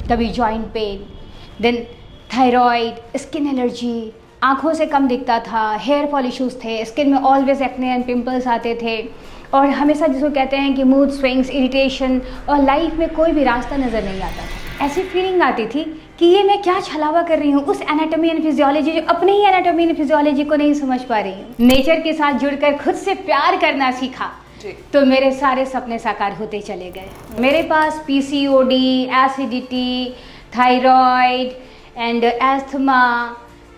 कभी joint pain, then thyroid, skin allergy, आँखों से कम दिखता था, हेयर फॉल इश्यूज़ थे, स्किन में ऑलवेज एक्ने एंड पिंपल्स आते थे और हमेशा जिसको कहते हैं कि मूड स्विंग्स, इरिटेशन और लाइफ में कोई भी रास्ता नज़र नहीं आता था। ऐसी फीलिंग आती थी कि ये मैं क्या छलावा कर रही हूँ उस एनाटॉमी एंड फिजियोलॉजी, जो अपने ही एनाटॉमी एंड फिजियोलॉजी को नहीं समझ पा रही हूँ। नेचर के साथ जुड़कर खुद से प्यार करना सीखा तो मेरे सारे सपने साकार होते चले गए। मेरे पास PCOD, acidity, thyroid and asthma,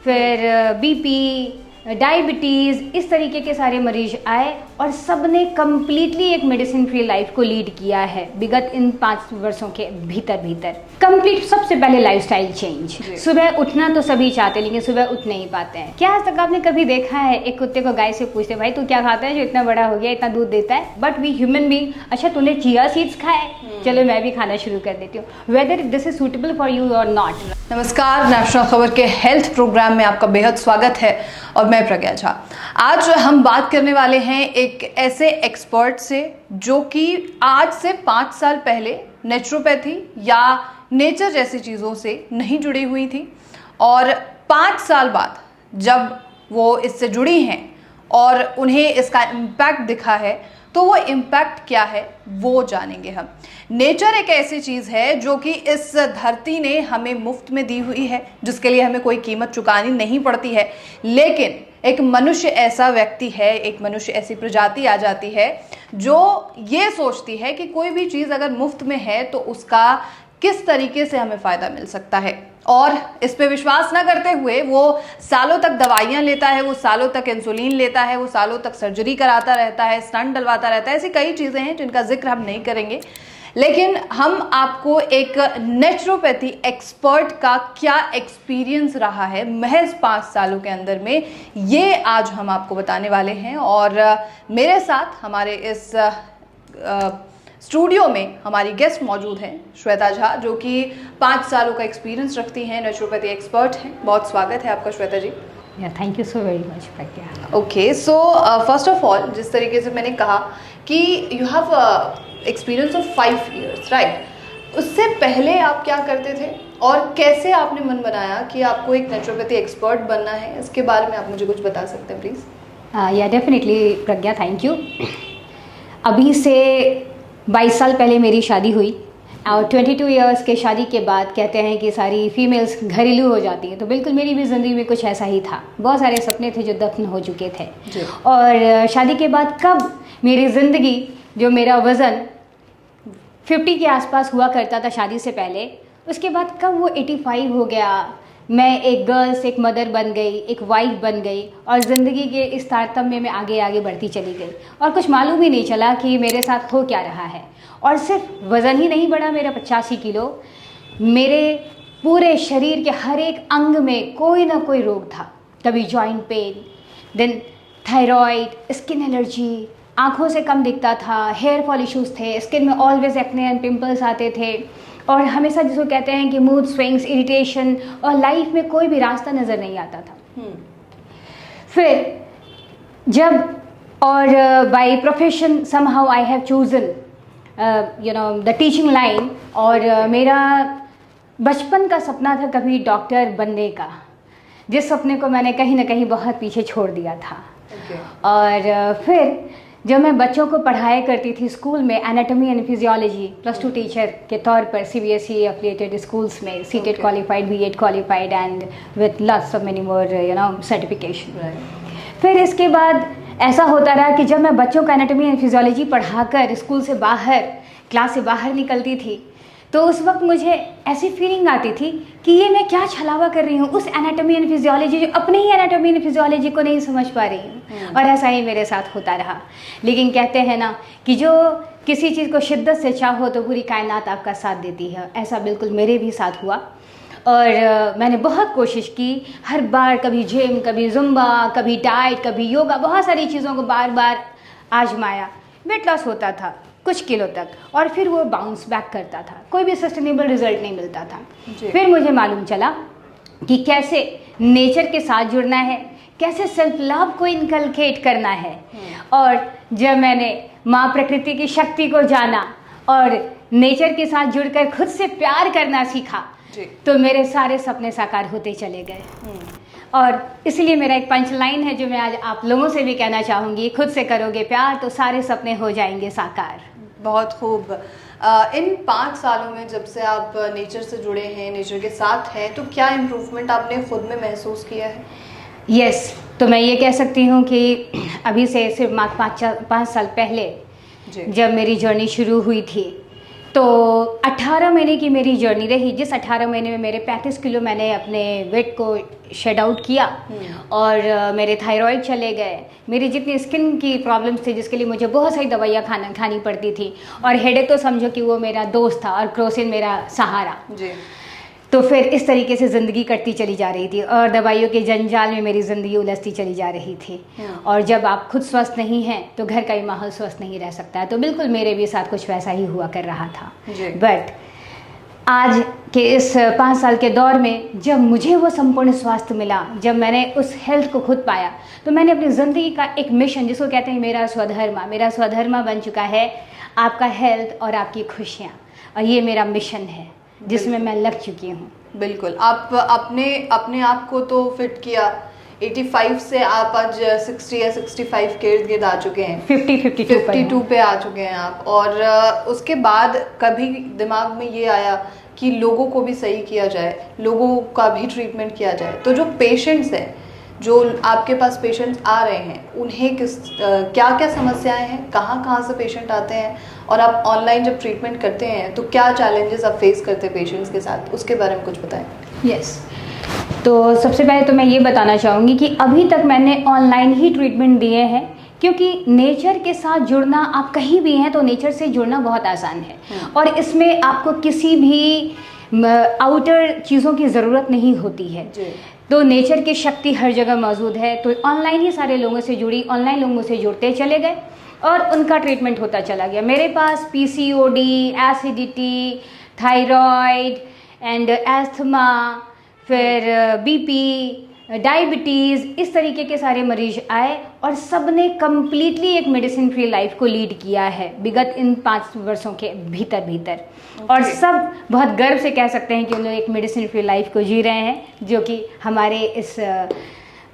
फिर बीपी, डायबिटीज़, इस तरीके के सारे मरीज आए और सब ने कम्प्लीटली एक मेडिसिन फ्री लाइफ को लीड किया है विगत इन 5 वर्षों के भीतर। कंप्लीट सबसे पहले लाइफस्टाइल चेंज। सुबह उठना तो सभी चाहते हैं लेकिन सुबह उठ नहीं पाते हैं। क्या आज तक आपने कभी देखा है एक कुत्ते को गाय से पूछते भाई तू क्या खाता है जो इतना बड़ा हो गया, इतना दूध देता है? बट वी ह्यूमन बीइंग, अच्छा तूने चिया सीड्स खाए, चलो मैं भी खाना शुरू कर देती हूँ, whether this is suitable for you और नॉट। नमस्कार, नेशनल खबर के हेल्थ प्रोग्राम में आपका बेहद स्वागत है और मैं प्रज्ञा झा। आज हम बात करने वाले हैं एक ऐसे एक्सपर्ट से जो कि आज से 5 साल पहले नेचुरोपैथी या नेचर जैसी चीज़ों से नहीं जुड़ी हुई थी और 5 साल बाद जब वो इससे जुड़ी हैं और उन्हें इसका इम्पैक्ट दिखा है तो वो इम्पैक्ट क्या है वो जानेंगे हम। नेचर एक ऐसी चीज़ है जो कि इस धरती ने हमें मुफ्त में दी हुई है, जिसके लिए हमें कोई कीमत चुकानी नहीं पड़ती है। लेकिन एक मनुष्य ऐसा व्यक्ति है, एक मनुष्य ऐसी प्रजाति आ जाती है जो ये सोचती है कि कोई भी चीज़ अगर मुफ्त में है तो उसका किस तरीके से हमें फ़ायदा मिल सकता है, और इस पे विश्वास ना करते हुए वो सालों तक दवाइयाँ लेता है, वो सालों तक इंसुलिन लेता है, वो सालों तक सर्जरी कराता रहता है, स्टंट डलवाता रहता है। ऐसी कई चीज़ें हैं जिनका जिक्र हम नहीं करेंगे, लेकिन हम आपको एक नेचुरोपैथी एक्सपर्ट का क्या एक्सपीरियंस रहा है महज 5 सालों के अंदर में, ये आज हम आपको बताने वाले हैं। और मेरे साथ हमारे इस स्टूडियो में हमारी गेस्ट मौजूद हैं श्वेता झा, जो कि 5 सालों का एक्सपीरियंस रखती हैं, नेचुरोपैथी एक्सपर्ट हैं। बहुत स्वागत है आपका Shweta ji. Thank you so very much Pragya. Okay, so first of all, जिस तरीके से मैंने कहा कि you have experience of 5 years, right? उससे पहले आप क्या करते थे और कैसे आपने मन बनाया कि आपको एक नेचुरोपैथी एक्सपर्ट बनना है? इसके बारे में आप मुझे कुछ बता सकते हैं प्लीज़? या डेफिनेटली प्रज्ञा, थैंक यू। अभी से 22 साल पहले मेरी शादी हुई और 22 इयर्स के शादी के बाद कहते हैं कि सारी फीमेल्स घरेलू हो जाती हैं, तो बिल्कुल मेरी भी ज़िंदगी में कुछ ऐसा ही था। बहुत सारे सपने थे जो दफन हो चुके थे और शादी के बाद कब मेरी ज़िंदगी, जो मेरा वज़न 50 के आसपास हुआ करता था शादी से पहले, उसके बाद कब वो 85 हो गया, मैं एक गर्ल्स, एक मदर बन गई, एक वाइफ बन गई और ज़िंदगी के इस तारतम्य में आगे आगे बढ़ती चली गई और कुछ मालूम ही नहीं चला कि मेरे साथ हो क्या रहा है। और सिर्फ वज़न ही नहीं बढ़ा मेरा 85 किलो, मेरे पूरे शरीर के हर एक अंग में कोई ना कोई रोग था। कभी joint pain, then thyroid, skin allergy, आँखों से कम दिखता था, हेयर फॉल इश्यूज़ थे, स्किन में ऑलवेज एक्ने एंड पिंपल्स आते थे और हमेशा जिसको कहते हैं कि मूड स्विंग्स, इरिटेशन और लाइफ में कोई भी रास्ता नज़र नहीं आता था। फिर जब और by profession somehow I have chosen the teaching line, और मेरा बचपन का सपना था कभी डॉक्टर बनने का, जिस सपने को मैंने कहीं ना कहीं बहुत पीछे छोड़ दिया था। और फिर जब मैं बच्चों को पढ़ाया करती थी स्कूल में एनाटॉमी एंड फिजियोलॉजी, +2 टीचर के तौर पर CBSE एफिलिएटेड स्कूल्स में, CTET qualified, B.Ed qualified and with lots of many more certification. फिर इसके बाद ऐसा होता रहा कि जब मैं बच्चों को एनाटॉमी एंड फिजियोलॉजी पढ़ाकर स्कूल से बाहर, क्लास से बाहर निकलती थी तो उस वक्त मुझे ऐसी फीलिंग आती थी कि ये मैं क्या छलावा कर रही हूँ उस एनाटॉमी एंड फिजियोलॉजी, जो अपने ही एनाटॉमी एंड फिजियोलॉजी को नहीं समझ पा रही हूँ। और ऐसा ही मेरे साथ होता रहा। लेकिन कहते हैं ना कि जो किसी चीज़ को शिद्दत से चाहो तो पूरी कायनात आपका साथ देती है। ऐसा बिल्कुल मेरे भी साथ हुआ और मैंने बहुत कोशिश की, हर बार कभी जिम, कभी जुम्बा, कभी डाइट, कभी योगा, बहुत सारी चीज़ों को बार बार आजमाया। वेट लॉस होता था कुछ किलो तक और फिर वो बाउंस बैक करता था, कोई भी सस्टेनेबल रिजल्ट नहीं मिलता था। फिर मुझे मालूम चला कि कैसे नेचर के साथ जुड़ना है, कैसे सेल्फ लव को इनकलकेट करना है। और जब मैंने माँ प्रकृति की शक्ति को जाना और नेचर के साथ जुड़कर खुद से प्यार करना सीखा जी। तो मेरे सारे सपने साकार होते चले गए। और इसलिए मेरा एक पंच लाइन है जो मैं आज आप लोगों से भी कहना चाहूँगी, खुद से करोगे प्यार तो सारे सपने हो जाएंगे साकार। बहुत खूब। इन 5 सालों में जब से आप नेचर से जुड़े हैं, नेचर के साथ हैं, तो क्या इम्प्रूवमेंट आपने खुद में महसूस किया है? यस, तो मैं ये कह सकती हूँ कि अभी से सिर्फ 5 साल पहले जी। जब मेरी जर्नी शुरू हुई थी तो 18 महीने की मेरी जर्नी रही, जिस 18 महीने में मेरे 35 किलो मैंने अपने वेट को शेड आउट किया और मेरे थायराइड चले गए, मेरी जितनी स्किन की प्रॉब्लम्स थी जिसके लिए मुझे बहुत सारी दवाइयाँ खानी पड़ती थी, और हेडेक तो समझो कि वो मेरा दोस्त था और क्रोसिन मेरा सहारा। जी। तो फिर इस तरीके से ज़िंदगी कटती चली जा रही थी और दवाइयों के जंजाल में मेरी ज़िंदगी उलझती चली जा रही थी। और जब आप खुद स्वस्थ नहीं हैं तो घर का ही माहौल स्वस्थ नहीं रह सकता है। तो बिल्कुल मेरे भी साथ कुछ वैसा ही हुआ कर रहा था। बट आज के इस 5 साल के दौर में जब मुझे वो संपूर्ण स्वास्थ्य मिला, जब मैंने उस हेल्थ को खुद पाया, तो मैंने अपनी ज़िंदगी का एक मिशन, जिसको कहते हैं मेरा स्वधर्मा बन चुका है आपका हेल्थ और आपकी खुशियाँ, और ये मेरा मिशन है जिसमें मैं लग चुकी हूँ। बिल्कुल। आप अपने आप को तो फिट किया, 85 से आप आज 60 या 65 के इर्द गिर्द आ चुके हैं, 52 पे आ चुके हैं आप। और उसके बाद कभी दिमाग में ये आया कि लोगों को भी सही किया जाए, लोगों का भी ट्रीटमेंट किया जाए? तो जो पेशेंट्स हैं, जो आपके पास पेशेंट्स आ रहे हैं, उन्हें क्या क्या समस्याएं हैं, कहाँ से पेशेंट आते हैं, और आप ऑनलाइन जब ट्रीटमेंट करते हैं तो क्या चैलेंजेस आप फेस करते हैं पेशेंट्स के साथ, उसके बारे में कुछ बताएं। यस, तो सबसे पहले तो मैं ये बताना चाहूँगी कि अभी तक मैंने ऑनलाइन ही ट्रीटमेंट दिए हैं, क्योंकि नेचर के साथ जुड़ना, आप कहीं भी हैं तो नेचर से जुड़ना बहुत आसान है, और इसमें आपको किसी भी आउटर चीज़ों की ज़रूरत नहीं होती है। तो नेचर की शक्ति हर जगह मौजूद है। तो ऑनलाइन ही सारे लोगों से जुड़ी, ऑनलाइन लोगों से जुड़ते चले गए और उनका ट्रीटमेंट होता चला गया। मेरे पास PCOD, acidity, thyroid and asthma, फिर BP, डायबिटीज़, इस तरीके के सारे मरीज आए और सब ने कम्प्लीटली एक मेडिसिन फ्री लाइफ को लीड किया है विगत इन 5 वर्षों के भीतर। और सब बहुत गर्व से कह सकते हैं कि उन लोग एक मेडिसिन फ्री लाइफ को जी रहे हैं, जो कि हमारे इस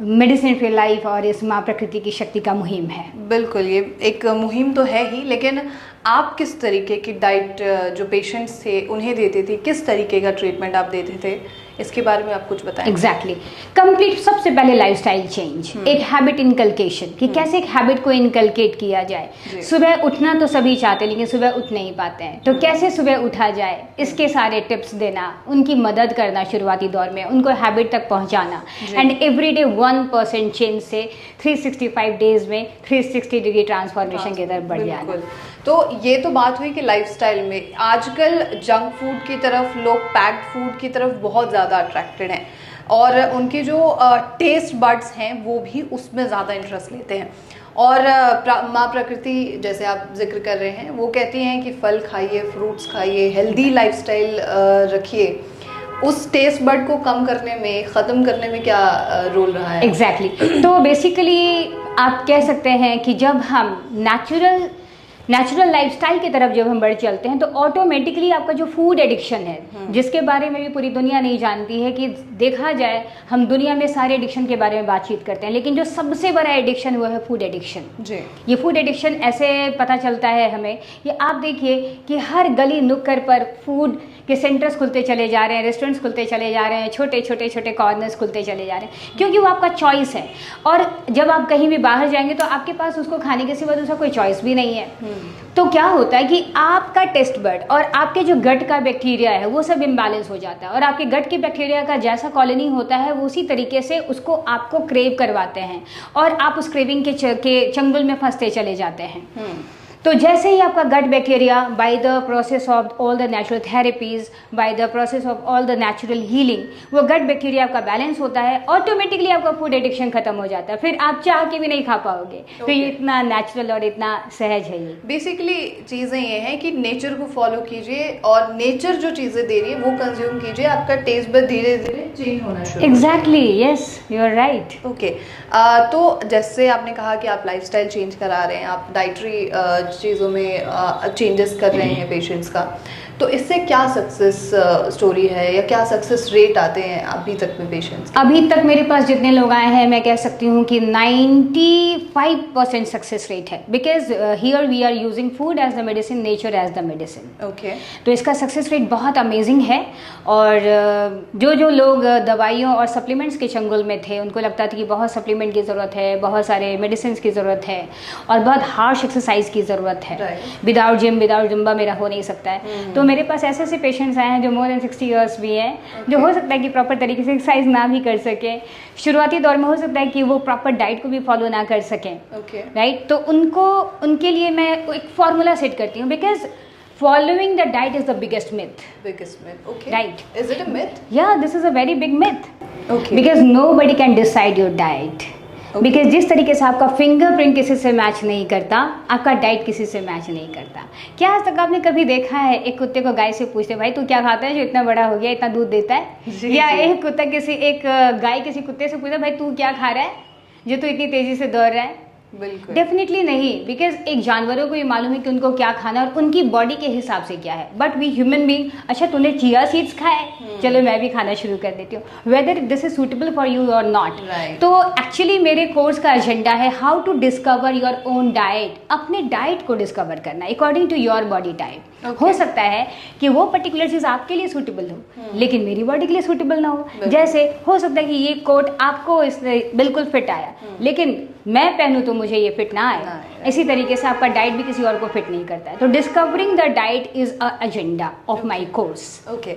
मेडिसिन फ्री लाइफ और इस माँ प्रकृति की शक्ति का मुहिम है। बिल्कुल, ये एक मुहिम तो है ही, लेकिन आप किस तरीके की डाइट जो पेशेंट्स थे उन्हें देते थे, किस तरीके का ट्रीटमेंट आप देते थे, इसके बारे में आप कुछ बताएं। एग्जैक्टली, कंप्लीट सबसे पहले लाइफस्टाइल चेंज, एक हैबिट इनकलकेशन, कि कैसे एक हैबिट को इनकलकेट किया जाए। सुबह उठना तो सभी चाहते हैं लेकिन सुबह उठ नहीं पाते हैं, तो कैसे सुबह उठा जाए, इसके सारे टिप्स देना, उनकी मदद करना शुरुआती दौर में, उनको हैबिट तक पहुंचाना, एंड एवरीडे 1% चेंज से 365 डेज में 360 डिग्री ट्रांसफॉर्मेशन की तरफ बढ़ जाना। तो ये तो बात हुई कि लाइफस्टाइल में आजकल जंक फूड की तरफ, लोग पैक्ड फूड की तरफ बहुत ज़्यादा अट्रैक्टेड हैं, और उनके जो टेस्ट बड्स हैं वो भी उसमें ज़्यादा इंटरेस्ट लेते हैं। और माँ प्रकृति, जैसे आप जिक्र कर रहे हैं, वो कहती हैं कि फल खाइए, फ्रूट्स खाइए, हेल्दी लाइफस्टाइल रखिए। उस टेस्ट बड को कम करने में, ख़त्म करने में क्या रोल रहा है? एग्जैक्टली, तो बेसिकली आप कह सकते हैं कि जब हम नेचुरल लाइफस्टाइल की तरफ जब हम बढ़ चलते हैं तो ऑटोमेटिकली आपका जो फूड एडिक्शन है, जिसके बारे में भी पूरी दुनिया नहीं जानती है, कि देखा जाए हम दुनिया में सारे एडिक्शन के बारे में बातचीत करते हैं, लेकिन जो सबसे बड़ा एडिक्शन वो है फूड एडिक्शन। जी, ये फूड एडिक्शन ऐसे पता चलता है हमें कि आप देखिए कि हर गली नुक्कड़ पर फूड के सेंटर्स खुलते चले जा रहे हैं, रेस्टोरेंट्स खुलते चले जा रहे हैं, छोटे कॉर्नर्स खुलते चले जा रहे हैं, क्योंकि वो आपका चॉइस है। और जब आप कहीं भी बाहर जाएंगे तो आपके पास उसको खाने के सिवा दूसरा कोई चॉइस भी नहीं है। तो क्या होता है कि आपका टेस्ट बड और आपके जो गट का बैक्टीरिया है वो सब इम्बैलेंस हो जाता है, और आपके गट के बैक्टीरिया का जैसा कॉलोनी होता है वो उसी तरीके से उसको आपको क्रेव करवाते हैं, और आप उस क्रेविंग के चंगुल में फंसते चले जाते हैं। तो जैसे ही आपका gut bacteria by the process of all the natural therapies, by the process of all the natural healing, वो गट बैक्टीरिया आपका बैलेंस होता है, ऑटोमेटिकली आपका फूड एडिक्शन खत्म हो जाता है, फिर आप चाह के भी नहीं खा पाओगे। तो ये इतना नेचुरल और इतना सहज है। ये बेसिकली चीज़ें ये हैं कि नेचर को फॉलो कीजिए और नेचर जो चीज़ें दे रही है वो कंज्यूम कीजिए, आपका टेस्ट बड धीरे धीरे चेंज होना शुरू। Exactly, yes, you are right. Okay, तो जैसे आपने कहा कि आप लाइफस्टाइल चेंज करा रहे हैं, आप डाइटरी चीज़ों में चेंजेस कर रहे हैं पेशेंट्स का, तो इससे क्या सक्सेस स्टोरी है या क्या सक्सेस रेट आते हैं अभी तक में पेशेंट्स? अभी तक मेरे पास जितने लोग आए हैं मैं कह सकती हूँ कि 95% सक्सेस रेट है, because here we are using food as the medicine, nature as the medicine. Okay, तो इसका सक्सेस रेट बहुत अमेजिंग है। और जो लोग दवाइयों और सप्लीमेंट्स के चंगुल में थे उनको लगता था कि बहुत सप्लीमेंट की ज़रूरत है, बहुत सारे मेडिसिन की ज़रूरत है और बहुत हार्श एक्सरसाइज की ज़रूरत है, विदाउट जिम विदाउट जुम्बा मेरा हो नहीं सकता है। तो मेरे पास ऐसे ऐसे पेशेंट्स आए हैं जो मोर देन 60 ईयर्स भी हैं, जो हो सकता है कि प्रॉपर तरीके से एक्सरसाइज ना भी कर सकें, शुरुआती दौर में हो सकता है कि वो प्रॉपर डाइट को भी फॉलो ना कर सकें, राइट। तो उनके लिए मैं एक फॉर्मूला सेट करती हूँ, because following the diet is the biggest myth. Okay. Right. Is it a myth? Yeah, this is a very big myth. Okay. Because nobody can decide your diet. Okay. Because जिस तरीके से आपका fingerprint किसी से match नहीं करता, आपका diet किसी से मैच नहीं करता। क्या आज तक आपने कभी देखा है एक कुत्ते को गाय से पूछते भाई तू क्या खाता है जो इतना बड़ा हो गया, इतना दूध देता है? या एक कुत्ता एक गाय किसी कुत्ते से पूछता भाई तू क्या खा रहा है जो तू इतनी तेजी से दौड़ रहा है? बिल्कुल, डेफिनेटली नहीं, बिकॉज एक जानवरों को ये मालूम है कि उनको क्या खाना है और उनकी बॉडी के हिसाब से क्या है। बट वी ह्यूमन बीइंग, अच्छा तूने चिया सीड्स खाए, चलो मैं भी खाना शुरू कर देती हूँ, whether this is suitable for you और नॉट। तो एक्चुअली मेरे कोर्स का एजेंडा है how to discover your own diet, अपने डाइट को डिस्कवर करना according to your body type. हो सकता है कि वो पर्टिकुलर चीज़ आपके लिए सूटेबल हो लेकिन मेरी बॉडी के लिए सूटेबल ना हो। जैसे हो सकता है कि ये कोट आपको इसने बिल्कुल फिट आया लेकिन मैं पहनूं तो मुझे ये फिट ना आए। इसी तरीके से आपका डाइट भी किसी और को फिट नहीं करता है। तो discovering the diet is a agenda of my course. Okay,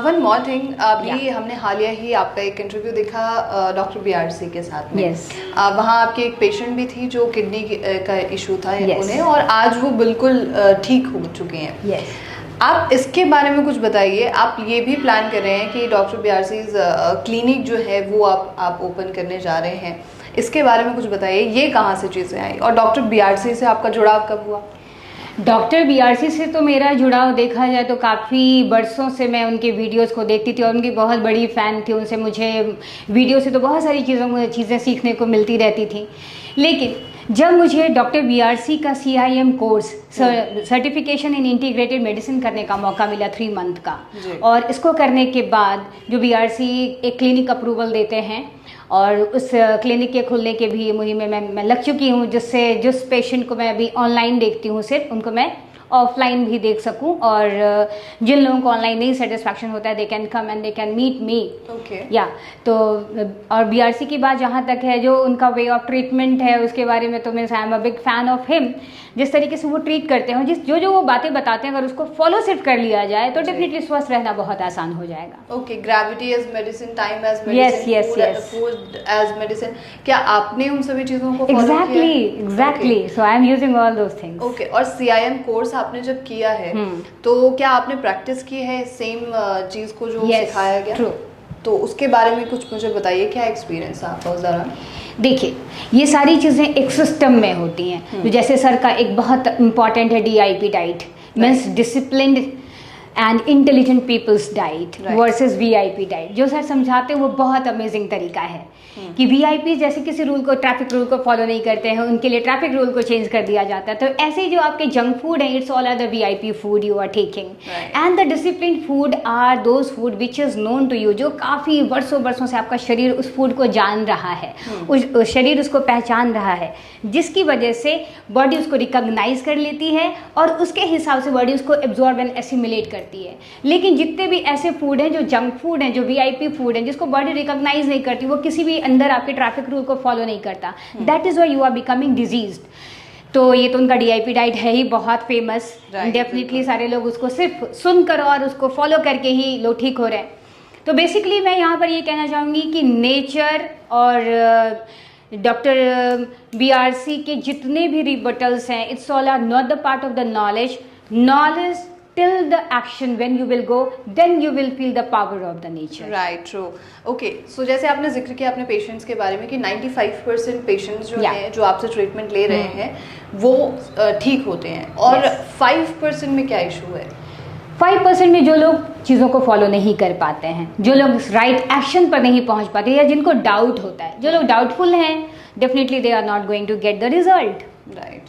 one more thing, अभी हमने हालिया ही आपका एक इंटरव्यू देखा डॉक्टर BRC के साथ में। Yes. वहाँ आपकी एक पेशेंट भी थी जो किडनी का इशू था Yes. उन्हें, और आज वो बिल्कुल ठीक हो चुके हैं। Yes. आप इसके बारे में कुछ बताइए। आप ये भी प्लान कर रहे हैं कि डॉक्टर BRC क्लिनिक जो है वो आप ओपन करने जा रहे हैं, इसके बारे में कुछ बताइए। ये कहाँ से चीज़ें आई और डॉक्टर BRC से आपका जुड़ाव कब हुआ? डॉक्टर BRC से तो मेरा जुड़ाव देखा जाए तो काफ़ी बरसों से मैं उनके वीडियोस को देखती थी और उनकी बहुत बड़ी फ़ैन थी। उनसे मुझे वीडियो से तो बहुत सारी चीज़ें सीखने को मिलती रहती थी। लेकिन जब मुझे डॉक्टर BRC का CIM कोर्स सर्टिफिकेशन इन इंटीग्रेटेड मेडिसिन करने का मौका मिला 3 मंथ का, और इसको करने के बाद जो BRC एक क्लिनिक अप्रूवल देते हैं और उस क्लिनिक के खुलने के भी मुहिम में मैं लग चुकी हूँ, जिससे जिस पेशेंट को मैं अभी ऑनलाइन देखती हूँ सिर्फ उनको मैं ऑफलाइन भी देख सकूं, और जिन लोगों को ऑनलाइन नहीं सेटिस्फैक्शन होता है they can come and they can meet me. या तो और BRC की बात जहाँ तक है, जो उनका वे ऑफ ट्रीटमेंट है उसके बारे में तो मैं I am a big fan of him. जिस तरीके से वो ट्रीट करते हैं, जो वो बातें बताते हैं, अगर उसको फॉलो सिर्फ कर लिया जाए तो डेफिनेटली स्वस्थ रहना बहुत आसान हो जाएगा। Okay, gravity as medicine, time as medicine, food as medicine, क्या आपने उन सभी चीज़ों को फॉलो किया? Exactly, so I am using all those things. Okay, और CIM कोर्स आपने जब किया है तो क्या आपने प्रैक्टिस की है सेम चीज़ को जो सिखाया गया? ट्रू। तो उसके बारे में कुछ मुझे बताइए, क्या एक्सपीरियंस था आपका उस दौरान? देखिए, ये सारी चीज़ें एक सिस्टम में होती हैं। तो जैसे सर का एक बहुत इंपॉर्टेंट है DIP diet, means disciplined and intelligent peoples diet versus VIP diet. जो सर समझाते हैं वो बहुत अमेजिंग तरीका है कि VIP जैसे किसी रूल को, ट्रैफिक रूल को फॉलो नहीं करते हैं, उनके लिए ट्रैफिक रूल को चेंज कर दिया जाता है। तो ऐसे ही जो आपके जंक फूड है, it's all are the VIP food you are taking, and the discipline food are those food which is known to you, जो काफ़ी वर्षों से आपका शरीर उस फूड को जान रहा है, उस शरीर उसको पहचान रहा है, जिसकी वजह से बॉडी उसको रिकॉग्नाइज कर लेती है और उसके हिसाब से बॉडी उसको एब्जॉर्ब एंड एसिमुलेट करती है। लेकिन जितने भी ऐसे फूड हैं जो जंक फूड हैं, जो VIP फूड हैं, जिसको बॉडी रिकॉग्नाइज नहीं करती, वो किसी भी अंदर आपके ट्रैफिक रूल को फॉलो नहीं करता, that is why you are becoming diseased. तो ये तो उनका DIP डाइट है ही बहुत फेमस। डेफिनेटली सारे लोग उसको सिर्फ सुनकर और उसको फॉलो करके ही लोग ठीक हो रहे हैं। तो बेसिकली मैं यहाँ पर ये कहना चाहूँगी कि नेचर और डॉक्टर BRC के जितने भी रिबटल्स हैं, it's all are not the part of the knowledge till the action, when you will go then you will feel the power of the nature. Right, true. Okay, so जैसे आपने जिक्र किया अपने patients के बारे में कि 95% पेशेंट्स जो हैं जो आपसे ट्रीटमेंट ले रहे हैं वो ठीक होते हैं, और 5% में क्या इशू है? 5% में जो लोग चीज़ों को फॉलो नहीं कर पाते हैं, जो लोग राइट एक्शन पर नहीं पहुंच पाते, या जिनको डाउट होता है, जो लोग डाउटफुल हैं, definitely they are not going to get the result. Right.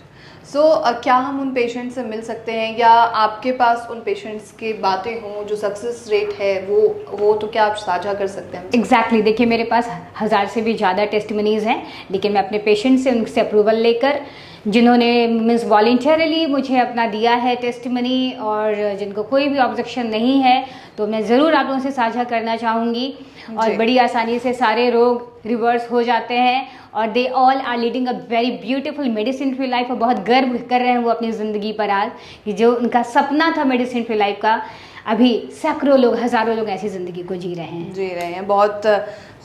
So क्या हम उन पेशेंट से मिल सकते हैं या आपके पास उन पेशेंट्स की बातें हों, जो सक्सेस रेट है वो हो, तो क्या आप साझा कर सकते हैं? एग्जैक्टली देखिए, मेरे पास 1000 से भी ज़्यादा टेस्टिमनीज़ हैं, लेकिन मैं अपने पेशेंट से उनसे अप्रूवल लेकर, जिन्होंने मीन्स वॉलेंटरली मुझे अपना दिया है टेस्टिमनी, और जिनको कोई भी ऑब्जेक्शन नहीं है, तो मैं ज़रूर आप लोगों से साझा करना चाहूँगी। और बड़ी आसानी से सारे रोग रिवर्स हो जाते हैं, और they all are leading a very beautiful medicine free life. और बहुत गर्व कर रहे हैं वो अपनी ज़िंदगी पर आज, कि जो उनका सपना था मेडिसिन फ्री लाइफ का, अभी सैकड़ों लोग, हज़ारों लोग ऐसी ज़िंदगी को जी रहे हैं। बहुत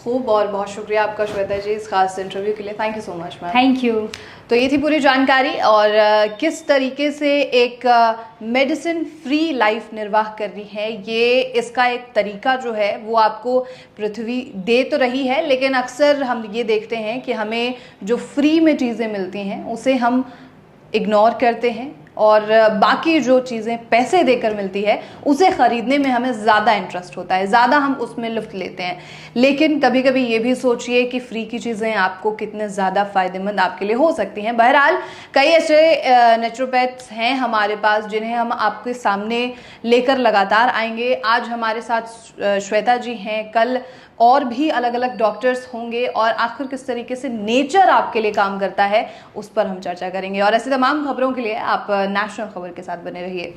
खूब, और बहुत शुक्रिया आपका श्वेता जी इस खास इंटरव्यू के लिए। Thank you so much ma'am. Thank you. तो ये थी पूरी जानकारी, और किस तरीके से एक मेडिसिन फ्री लाइफ निर्वाह करनी है, ये इसका एक तरीका जो है वो आपको पृथ्वी दे तो रही है, लेकिन अक्सर हम ये देखते हैं कि हमें जो फ्री में चीज़ें मिलती हैं उसे हम इग्नोर करते हैं, और बाकी जो चीज़ें पैसे देकर मिलती है उसे ख़रीदने में हमें ज़्यादा इंटरेस्ट होता है, ज़्यादा हम उसमें लुत्फ़ लेते हैं। लेकिन कभी कभी ये भी सोचिए कि फ्री की चीज़ें आपको कितने ज़्यादा फ़ायदेमंद आपके लिए हो सकती हैं। बहरहाल कई ऐसे नेचुरोपैथ्स हैं हमारे पास जिन्हें हम आपके सामने लेकर लगातार आएंगे। आज हमारे साथ श्वेता जी हैं, कल और भी अलग अलग डॉक्टर्स होंगे, और आखिर किस तरीके से नेचर आपके लिए काम करता है उस पर हम चर्चा करेंगे। और ऐसी तमाम खबरों के लिए आप नेशनल खबर के साथ बने रहिए।